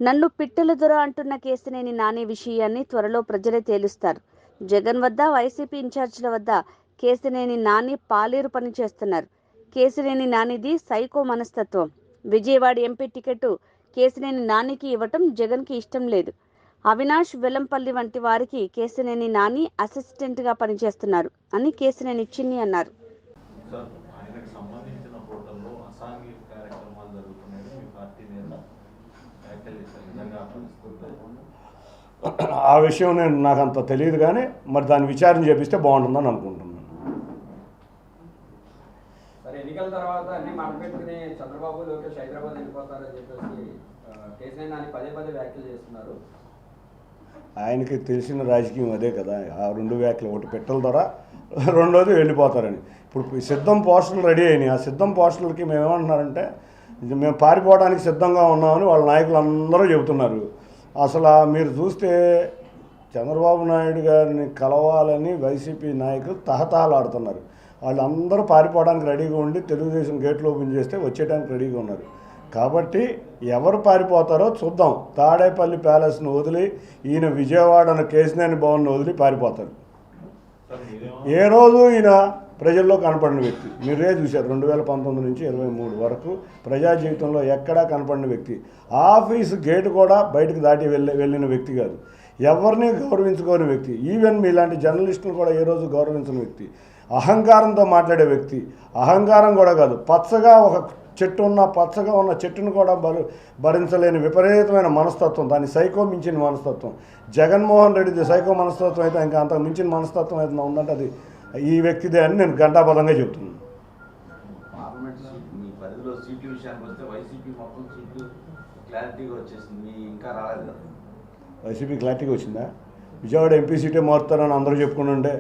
నన్ను పిట్టల దొర అంటున్న కేశినేని నాని విషయాన్ని త్వరలో ప్రజలే తేలుస్తారు. జగన్ వద్ద, వైసీపీ ఇన్ఛార్జీల వద్ద కేశినేని నాని పాలేరు పని చేస్తున్నారు. కేశినేని నానిది సైకో మనస్తత్వం. విజయవాడ ఎంపీ టికెట్ కేశినేని నానికి ఇవ్వటం జగన్కి ఇష్టం లేదు. అవినాష్, వెల్లంపల్లి వంటి వారికి కేశినేని నాని అసిస్టెంట్గా పనిచేస్తున్నారు అని కేశినేని చిన్ని అన్నారు. ఆ విషయం నాకు అంత తెలియదు, కానీ మరి దాన్ని విచారణ చేపిస్తే బాగుంటుందని అనుకుంటున్నాను. ఎన్నికల తర్వాత అన్ని మాట్లాడుకుని చంద్రబాబు, లోకేష్ హైదరాబాద్ వెళ్ళిపోతారని చెప్పేసి కేసీఆర్ నాని పదే పదే వ్యాఖ్యలు చేస్తున్నారు. ఆయనకి తెలిసిన రాజకీయం అదే కదా, ఆ రెండు వ్యాఖ్యలు, ఒకటి పెట్టల ద్వారా, రెండోది వెళ్ళిపోతారని. ఇప్పుడు సిద్ధం పోస్టర్లు రెడీ అయినాయి. ఆ సిద్ధం పోస్టర్లకి మేము ఏమంటున్నారంటే మేము పారిపోవడానికి సిద్ధంగా ఉన్నామని వాళ్ళ నాయకులు అందరూ చెబుతున్నారు. అసలు మీరు చూస్తే చంద్రబాబు నాయుడు గారిని కలవాలని వైసీపీ నాయకులు తహతహలాడుతున్నారు. వాళ్ళందరూ పారిపోవడానికి రెడీగా ఉండి తెలుగుదేశం గేట్లు ఓపెన్ చేస్తే వచ్చేయడానికి రెడీగా ఉన్నారు. కాబట్టి ఎవరు పారిపోతారో చూద్దాం. తాడేపల్లి ప్యాలెస్ను వదిలి ఈయన విజయవాడను కేశినేని భవన్ను వదిలి పారిపోతారు. ఏ రోజు ఈయన ప్రజల్లో కనపడిన వ్యక్తి మీరే చూశారు. 2019 నుంచి 23 వరకు ప్రజా జీవితంలో ఎక్కడా కనపడిన వ్యక్తి. ఆఫీసు గేటు కూడా బయటకు దాటి వెళ్ళిన వ్యక్తి కాదు. ఎవరిని గౌరవించుకోని వ్యక్తి. ఈవెన్ మీలాంటి జర్నలిస్టులు కూడా ఏ రోజు గౌరవించిన వ్యక్తి. అహంకారంతో మాట్లాడే వ్యక్తి. అహంకారం కూడా కాదు, పచ్చగా ఒక చెట్టు పచ్చగా ఉన్న చెట్టును కూడా భరించలేని విపరీతమైన మనస్తత్వం. దాని సైకో మించిన మనస్తత్వం. జగన్మోహన్ రెడ్డిది సైకో మనస్తత్వం అయితే ఇంకా అంత మించిన మనస్తత్వం అయితే ఉందంటే అది ఈ వ్యక్తిదే అని నేను ఘంటాపదంగా చెప్తున్నాను. వైసీపీ క్లారిటీగా వచ్చిందా? విజయవాడ ఎంపీ సీటే మారుతారని అందరూ చెప్పుకుంటుంటే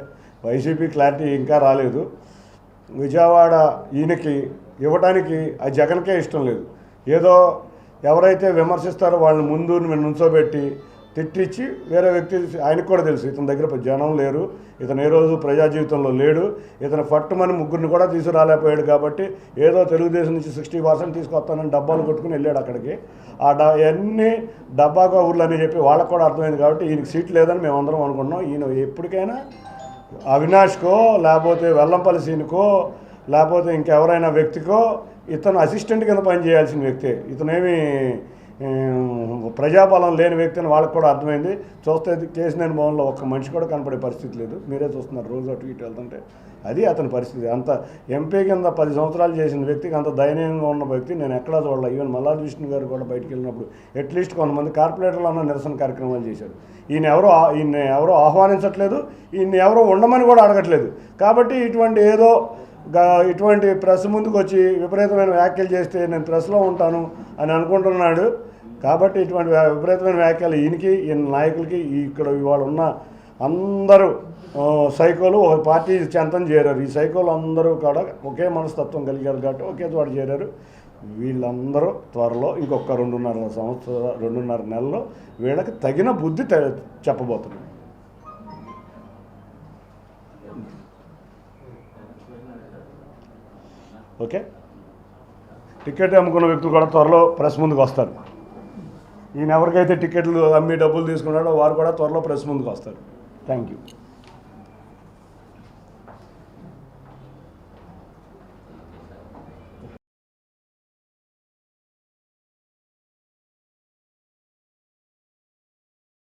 వైసీపీ క్లారిటీ ఇంకా రాలేదు. విజయవాడ ఈయనకి ఇవ్వడానికి ఆ జగన్కే ఇష్టం లేదు. ఏదో ఎవరైతే విమర్శిస్తారో వాళ్ళని ముందు నుంచోబెట్టి తిట్టించి వేరే వ్యక్తి, ఆయనకు కూడా తెలుసు ఇతని దగ్గర జనం లేరు, ఇతను ఏ రోజు ప్రజా జీవితంలో లేడు, ఇతను పట్టుమని ముగ్గురిని కూడా తీసుకురాలేకపోయాడు. కాబట్టి ఏదో తెలుగుదేశం నుంచి 60% తీసుకొస్తానని డబ్బాలు కొట్టుకుని వెళ్ళాడు అక్కడికి. అన్నీ డబ్బాగా ఊర్లని చెప్పి వాళ్ళకు కూడా అర్థమైంది. కాబట్టి ఈయనకి సీట్ లేదని మేమందరం అనుకున్నాం. ఈయన ఎప్పటికైనా అవినాష్కో లేకపోతే వెల్లంపల్లి సీనుకో లేకపోతే ఇంకెవరైనా వ్యక్తికో ఇతను అసిస్టెంట్ కింద పనిచేయాల్సిన వ్యక్తే. ఇతనేమి ప్రజాబలం లేని వ్యక్తి అని వాళ్ళకి కూడా అర్థమైంది. చూస్తే కేశినేని భవన్లో ఒక్క మనిషి కూడా కనపడే పరిస్థితి లేదు. మీరే చూస్తున్నారు రోజు అటు ఇటు వెళ్తుంటే. అది అతని పరిస్థితి. అంత ఎంపీ కింద 10 సంవత్సరాలు చేసిన వ్యక్తికి అంత దయనీయంగా ఉన్న వ్యక్తి నేను ఎక్కడా చూడలే. ఈవెన్ మల్లాది విష్ణు గారు కూడా బయటికి వెళ్ళినప్పుడు అట్లీస్ట్ కొంతమంది కార్పొరేటర్లు అన్న నిరసన కార్యక్రమాలు చేశారు. ఈయన ఎవరో ఆహ్వానించట్లేదు, ఈయన ఎవరో ఉండమని కూడా అడగట్లేదు. కాబట్టి ఇటువంటి ప్రెస్ ముందుకు వచ్చి విపరీతమైన వ్యాఖ్యలు చేస్తే నేను ప్రెస్లో ఉంటాను అని అనుకుంటున్నాడు. కాబట్టి ఇటువంటి విపరీతమైన వ్యాఖ్యలు ఈయన నాయకులకి ఇక్కడ ఇవాళ ఉన్న అందరూ సైకోలు ఒక పార్టీ చెంతం చేరారు. ఈ సైకోలు అందరూ కూడా ఒకే మనస్తత్వం కలిగారు కాబట్టి ఒకే చోట చేరారు. వీళ్ళందరూ త్వరలో ఇంకొక 2.5 నెలల్లో వీళ్ళకి తగిన బుద్ధి చెప్పబోతున్నారు. ఓకే, టికెట్ అమ్ముకున్న వ్యక్తులు కూడా త్వరలో ప్రెస్ ముందుకు వస్తారు. ఈయన ఎవరికైతే టికెట్లు అమ్మి డబ్బులు తీసుకున్నాడో వారు కూడా త్వరలో ప్రెస్ ముందుకు వస్తారు. Thank you.